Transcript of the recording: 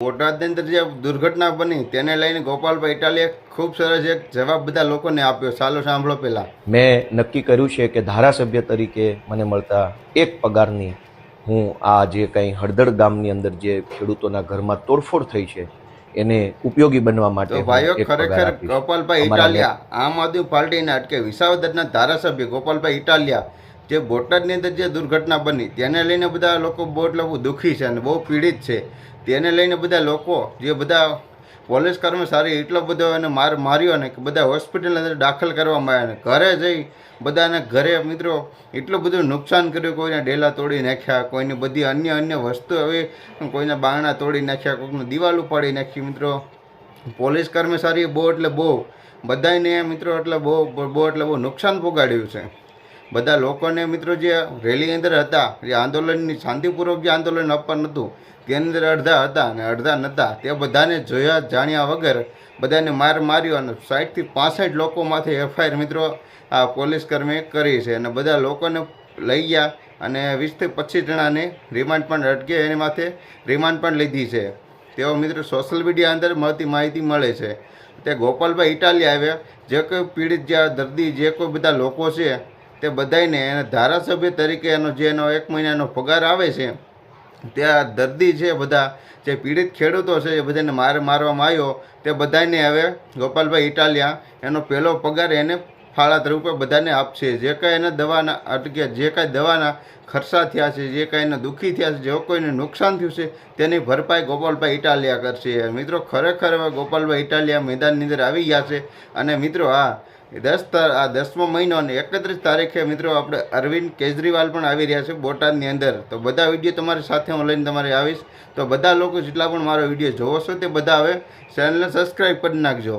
બોટાદની અંદર જે દુર્ઘટના બની તેને લઈને ગોપાલભાઈ ઇટાલીએ ખૂબ સરસ એક જવાબ બધા લોકોને આપ્યો. ચાલો સાંભળો પહેલા. મેં નક્કી કર્યું છે કે ધારાસભ્ય તરીકે મને મળતા એક પગારની હું આ જે કંઈ હળદળ ગામની અંદર જે ખેડૂતોના ઘરમાં તોડફોડ થઈ છે એને ઉપયોગી બનવા માટે તો ભાઈઓ ખરેખર ગોપાલભાઈ ઇટાલિયા આમ આદમી પાર્ટીના અટકે વિસાવદરના ધારાસભ્ય ગોપાલભાઈ ઇટાલિયા જે બોટાદની અંદર જે દુર્ઘટના બની તેને લઈને બધા લોકો બહુ એટલે બહુ દુઃખી છે અને બહુ પીડિત છે. તેને લઈને બધા લોકો જે બધા પોલીસ કર્મચારી એટલો બધો એને માર્યો ને કે બધા હોસ્પિટલની અંદર દાખલ કરવામાં આવ્યા ને ઘરે જઈ બધાને ઘરે મિત્રો એટલું બધું નુકસાન કર્યું. કોઈને ડેલા તોડી નાખ્યા, કોઈની બધી અન્ય વસ્તુ હવે કોઈના બારણા તોડી નાખ્યા, કોઈની દિવાલ ઉપાડી નાખી. મિત્રો પોલીસ કર્મચારીએ બહુ એટલે બહુ બધાને મિત્રો એટલે બહુ નુકસાન પોગાડ્યું છે. બધા લોકોને મિત્રો જે રેલી અંદર હતા, જે આંદોલનની શાંતિપૂર્વક જે આંદોલન આપવાનું હતું તેની અંદર અડધા હતા અને અડધા નહોતા, તે બધાને જોયા જાણ્યા વગર બધાને માર્યો અને 60થી 65 લોકો માથે એફઆઈઆર મિત્રો આ પોલીસ કર્મીએ કરી છે અને બધા લોકોને લઈ ગયા અને 20થી 25 જણાને રિમાન્ડ પણ અટકે એની માથે રિમાન્ડ પણ લીધી છે. તેઓ મિત્રો સોશિયલ મીડિયા અંદર મળતી માહિતી મળે છે. તે ગોપાલભાઈ ઇટાલિયા આવ્યા, જે કોઈ પીડિત જે દર્દી જે કોઈ બધા લોકો છે તે બધાને એને ધારાસભ્ય તરીકે એનો 1 મહિનાનો પગાર આવે છે, ત્યાં દર્દી છે બધા જે પીડિત ખેડૂતો છે એ બધાને મારવામાં આવ્યો તે બધાને હવે ગોપાલભાઈ ઇટાલિયા એનો પહેલો પગાર એને ફાળા રૂપે બધાને આપશે. જે કાંઈ એને દવાના અટકે જે કાંઈ દવાના ખર્ચા થયા છે, જે કાંઈ એને દુઃખી થયા છે, જે કોઈને નુકસાન થયું છે તેની ભરપાઈ ગોપાલભાઈ ઇટાલિયા કરશે. મિત્રો ખરેખર હવે ગોપાલભાઈ ઇટાલિયા મેદાનની અંદર આવી ગયા છે અને મિત્રો આ 10મો મહિનો અને 31 તારીખે મિત્રો આપણે અરવિંદ કેજરીવાલ પણ આવી રહ્યા છે બોટાદની અંદર. તો બધા વિડીયો તમારી સાથે હું લઈને તમારે આવીશ. તો બધા લોકો જેટલા પણ મારો વિડીયો જોવો છો તે બધા હવે ચેનલને સબસ્ક્રાઈબ કરી નાખજો.